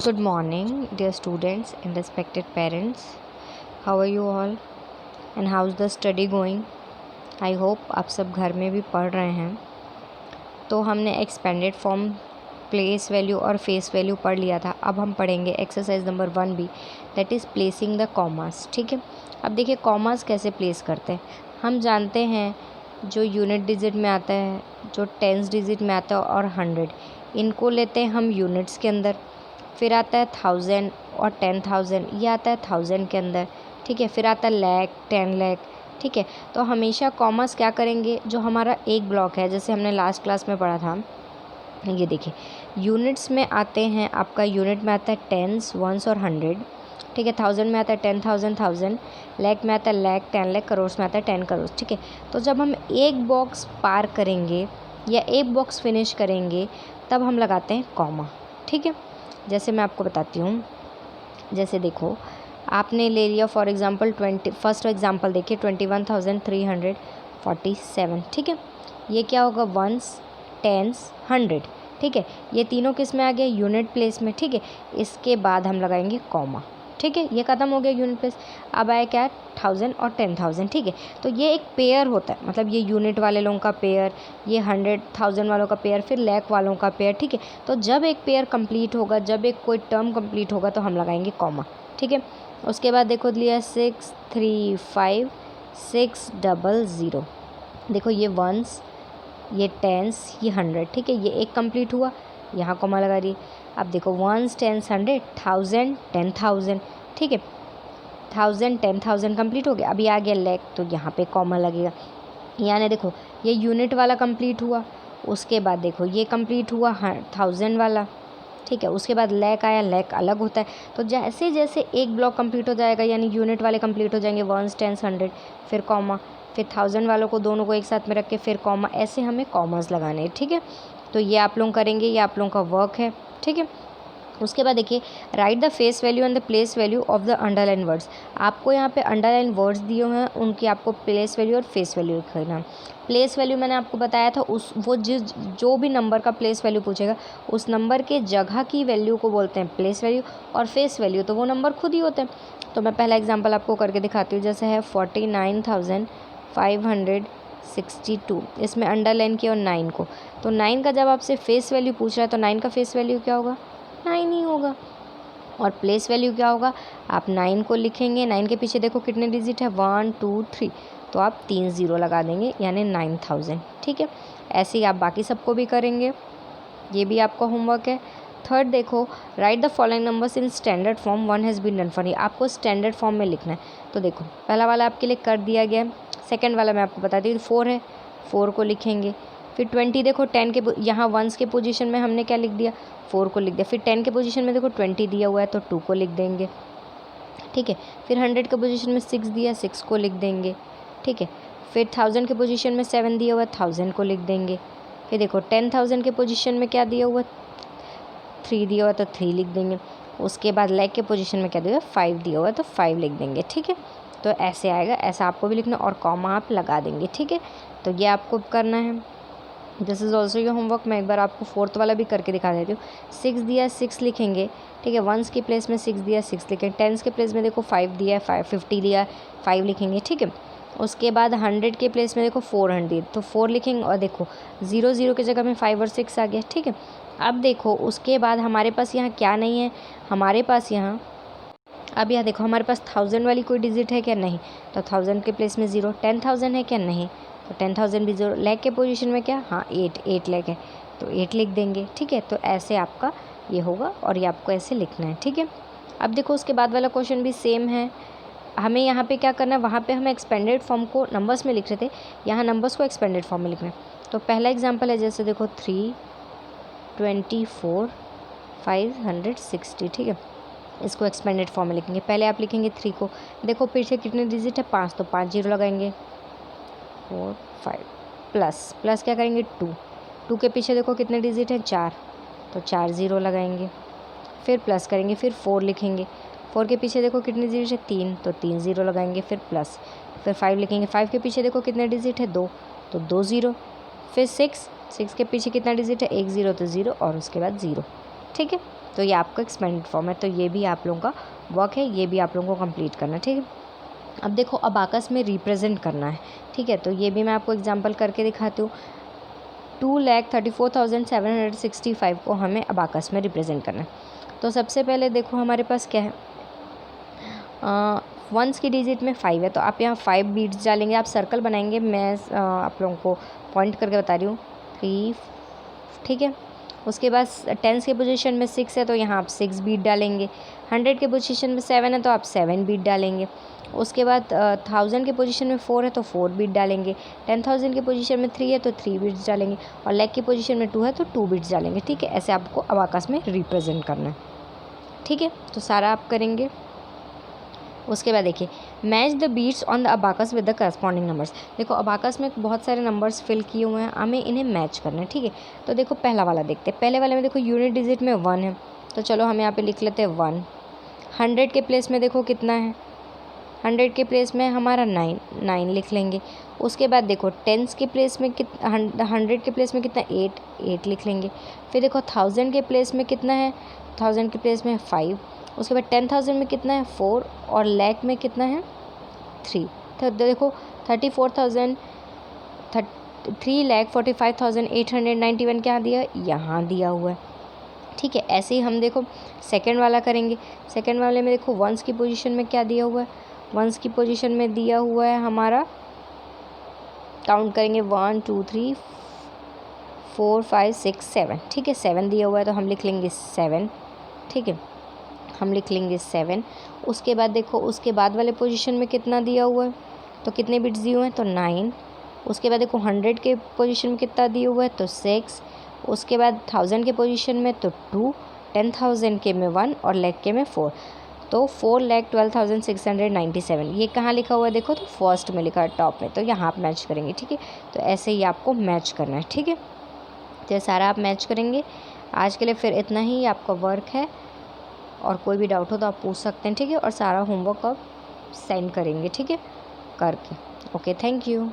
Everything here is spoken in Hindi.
Good morning, dear students and respected parents. How are you all? And how's the study going? I hope आप सब घर में भी पढ़ रहे हैं. तो हमने एक्सपेंडेड फॉर्म, प्लेस वैल्यू और फेस वैल्यू पढ़ लिया था. अब हम पढ़ेंगे exercise number 1B, that is placing the commas. ठीक है. अब देखिए कॉमास कैसे प्लेस करते हैं. हम जानते हैं जो यूनिट डिजिट में आता है, जो टेंस डिजिट में आता है और 100, इनको लेते हैं हम यूनिट्स के अंदर. फिर आता है 1000 और 10,000, ये आता है 1000 के अंदर. ठीक है. फिर आता है लाख, 10 लाख. ठीक है. तो हमेशा कॉमर्स क्या करेंगे, जो हमारा एक ब्लॉक है, जैसे हमने लास्ट क्लास में पढ़ा था, ये देखिए यूनिट्स में आते हैं. आपका यूनिट में आता है टेंस, वंस और 100. ठीक है. 1000 में आता है 10,000 1000, लाख में आता है लाख, 10 लाख, करोड़ में आता है 10 करोड़. ठीक है. तो जब हम एक बॉक्स पार करेंगे या एक बॉक्स फिनिश करेंगे तब हम लगाते हैं कॉमा. ठीक है. जैसे मैं आपको बताती हूँ. जैसे देखो आपने ले लिया फॉर एग्ज़ाम्पल फर्स्ट एग्ज़ाम्पल देखिए 21,347. ठीक है. ये क्या होगा, वंस, टेंस, 100. ठीक है. ये तीनों किस में आ गया, यूनिट प्लेस में. ठीक है. इसके बाद हम लगाएंगे कॉमा. ठीक है. ये ख़त्म हो गया यूनिट प्लेस. अब आया क्या, 1000 और 10,000. ठीक है. तो ये एक पेयर होता है, मतलब ये यूनिट वाले लोगों का पेयर, ये 100,000 वालों का पेयर, फिर लाख वालों का पेयर. ठीक है. तो जब एक पेयर कंप्लीट होगा, जब एक कोई टर्म कंप्लीट होगा तो हम लगाएंगे कॉमा. ठीक है. उसके बाद देखो लिया 635,600. देखो ये वंस, ये टेंस, ये 100. ठीक है. ये एक कंप्लीट हुआ, यहाँ कॉमा लगा रही. अब देखो वंस, टेंस, 100, 1000, 10,000. ठीक है. 1000, 10,000 कंप्लीट हो गया. अभी आ गया लाख, तो यहाँ पे कॉमा लगेगा. यानी देखो ये यूनिट वाला कंप्लीट हुआ, उसके बाद देखो ये कंप्लीट हुआ 1000 वाला. ठीक है. उसके बाद लाख आया, लाख अलग होता है. तो जैसे जैसे एक ब्लॉक कंप्लीट हो जाएगा, यानी यूनिट वाले कंप्लीट हो जाएंगे, वंस, टेंस, 100, फिर कॉमा, फिर 1000 वालों को दोनों को एक साथ में रख के फिर कॉमा. ऐसे हमें कॉमर्स लगाने हैं. ठीक है. तो ये आप लोग करेंगे, ये आप लोगों का वर्क है. ठीक है. उसके बाद देखिए right the face value and the place value of the underline words. आपको यहाँ पे अंडरलाइन वर्ड्स दिए हुए हैं, उनकी आपको प्लेस वैल्यू और फेस वैल्यू लिखना. प्लेस वैल्यू मैंने आपको बताया था, उस वो जो भी नंबर का प्लेस वैल्यू पूछेगा उस नंबर के जगह की वैल्यू को बोलते हैं प्लेस वैल्यू, और फेस वैल्यू तो वो नंबर खुद ही होते हैं. तो मैं पहला एग्जाम्पल आपको करके दिखाती हूँ. जैसे है 49,562. इसमें अंडरलाइन किया और 9 को. तो 9 का जब आपसे फेस वैल्यू पूछ रहा है तो 9 का फेस वैल्यू क्या होगा, 9 ही होगा. और प्लेस वैल्यू क्या होगा, आप 9 को लिखेंगे. 9 के पीछे देखो कितने डिजिट है, 1 2 3, तो आप 3 ज़ीरो लगा देंगे, यानी 9000. ठीक है. ऐसे ही आप बाकी सबको भी करेंगे. ये भी आपका होमवर्क है. थर्ड देखो write the following numbers in standard form, one has been done for you. आपको स्टैंडर्ड फॉर्म में लिखना है. तो देखो पहला वाला आपके लिए कर दिया गया है. सेकेंड वाला मैं आपको बताती हूँ, 4 है, 4 को लिखेंगे. फिर 20 देखो 10 के यहाँ वंस के पोजीशन में हमने क्या लिख दिया, 4 को लिख दिया. फिर 10 के पोजीशन में देखो 20 दिया हुआ है तो 2 को लिख देंगे. ठीक है. फिर 100 के पोजीशन में 6 दिया, 6 को लिख देंगे. ठीक है. फिर 1000 के पोजीशन में 7 दिया हुआ है, 1000 को लिख देंगे. फिर देखो 10,000 के पोजीशन में क्या दिया हुआ है, 3 दिया हुआ है तो 3 लिख देंगे. उसके बाद लाख के पोजीशन में क्या दिया हुआ है, 5 दिया हुआ है तो 5 लिख देंगे. ठीक है. तो ऐसे आएगा, ऐसा आपको भी लिखना और कॉमा आप लगा देंगे. ठीक है. तो ये आपको करना है. This is also your homework. मैं एक बार आपको फोर्थ वाला भी करके दिखा देती हूँ. 6 दिया, 6 लिखेंगे. ठीक है. वंस के प्लेस में 6 दिया, 6 लिखेंगे. टेंस के प्लेस में देखो 5 दिया है, 50 दिया, 5 लिखेंगे. ठीक है. उसके बाद 100 के प्लेस में देखो 400, तो 4 लिखेंगे. और देखो 0 0 की जगह में 5 और 6 आ गया. ठीक है. अब देखो उसके बाद हमारे पास यहाँ क्या नहीं है, हमारे पास यहाँ, अब यहाँ देखो हमारे पास 1000 वाली कोई डिजिट है क्या, नहीं. तो 1000 के प्लेस में 0. 10,000 है क्या, नहीं. तो 10,000 भी 0. लाख के पोजीशन में क्या, हाँ 8 लाख है तो 8 लिख देंगे. ठीक है. तो ऐसे आपका ये होगा और ये आपको ऐसे लिखना है. ठीक है. अब देखो उसके बाद वाला क्वेश्चन भी सेम है. हमें यहाँ पे क्या करना है, वहाँ पे हमें एक्सपेंडेड फॉर्म को नंबर्स में लिख रहे थे, यहाँ नंबर्स को एक्सपेंडेड फॉर्म में लिखना है. तो पहला एग्जाम्पल है, जैसे देखो 324,560. ठीक है. इसको एक्सपेंडेड फॉर्म में लिखेंगे. पहले आप लिखेंगे 3 को. देखो पीछे कितने डिजिट है, 5, तो 5 जीरो लगाएंगे. 4 5 प्लस क्या करेंगे, 2 के पीछे देखो कितने डिजिट हैं, 4, तो 4 ज़ीरो लगाएंगे. फिर प्लस करेंगे, फिर 4 लिखेंगे. 4 के पीछे देखो कितने डिजिट है, 3, तो 3 ज़ीरो लगाएंगे. फिर प्लस, फिर 5 लिखेंगे. 5 के पीछे देखो कितने डिजिट है, 2, तो 2 ज़ीरो. फिर 6 के पीछे कितना डिजिट है, 1 ज़ीरो, तो 0 और उसके बाद 0. ठीक है. तो ये आपका एक्सपेंडेड फॉर्म है, तो ये भी आप लोगों का वर्क है, ये भी आप लोगों को कंप्लीट करना है, ठीक है। अब देखो अबाकस में रिप्रेजेंट करना है, ठीक है, तो ये भी मैं आपको एग्जांपल करके दिखाती हूँ। 2,34,765 को हमें अबाकस में रिप्रेजेंट करना है। तो सबसे पहले देखो हमारे पास क्या है, वंस की डिजिट में 5 है, तो आप यहाँ 5 बीट्स डालेंगे, आप सर्कल बनाएंगे, मैं आप लोगों को पॉइंट करके बता रही हूँ 3, ठीक है। उसके बाद टेंस के पोजीशन में 6 है, तो यहाँ आप 6 बीट डालेंगे। 100 के पोजीशन में 7 है, तो आप 7 बीट डालेंगे। उसके बाद 1000 के पोजीशन में 4 है, तो 4 बीट डालेंगे। 10,000 के पोजीशन में 3 है, तो 3 बीट्स डालेंगे। और लाख की पोजीशन में 2 है, तो 2 बीट्स डालेंगे, ठीक है। ऐसे आपको अबाकस में रिप्रेजेंट करना है, ठीक है। तो सारा आप करेंगे। उसके बाद देखिए match the beads on the abacus with the corresponding numbers. देखो अबाकस में बहुत सारे नंबर्स फिल किए हुए हैं, हमें इन्हें मैच करना है, ठीक है। तो देखो पहला वाला देखते हैं। पहले वाले में देखो यूनिट डिजिट में 1 है, तो चलो हम यहाँ पे लिख लेते हैं 1। 100 के प्लेस में देखो कितना है, 100 के प्लेस में हमारा 9 लिख लेंगे। उसके बाद देखो टेंस के प्लेस में 100 के प्लेस में कितना 8 लिख लेंगे। फिर देखो 1000 के प्लेस में कितना है, 1000 के प्लेस में 5। उसके बाद 10,000 में कितना है 4 और लाख में कितना है 3। तो देखो 3,45,891 क्या दिया, यहाँ दिया हुआ है, ठीक है। ऐसे ही हम देखो सेकंड वाला करेंगे। सेकंड वाले में देखो वंस की पोजीशन में क्या दिया हुआ है, वंस की पोजीशन में दिया हुआ है हमारा, काउंट करेंगे 1 2 3 4 5 6 7, ठीक है। 7 दिया हुआ है, तो हम लिख लेंगे 7, ठीक है, हम लिख लेंगे 7। उसके बाद देखो उसके बाद वाले पोजीशन में कितना दिया हुआ है, तो कितने बिट्स दिए हुए हैं, तो 9। उसके बाद देखो 100 के पोजीशन में कितना दिया हुआ है, तो 6। उसके बाद 1000 के पोजीशन में तो 2, 10,000 के में 1 और लाख के में 4, तो 4,12,697। ये कहाँ लिखा हुआ है देखो, तो फर्स्ट में लिखा है टॉप में, तो यहाँ आप मैच करेंगे, ठीक है। तो ऐसे ही आपको मैच करना है, ठीक है। तो ये सारा आप मैच करेंगे। आज के लिए फिर इतना ही आपका वर्क है, और कोई भी डाउट हो तो आप पूछ सकते हैं, ठीक है। और सारा होमवर्क आप सेंड करेंगे, ठीक है, करके। Okay, thank you.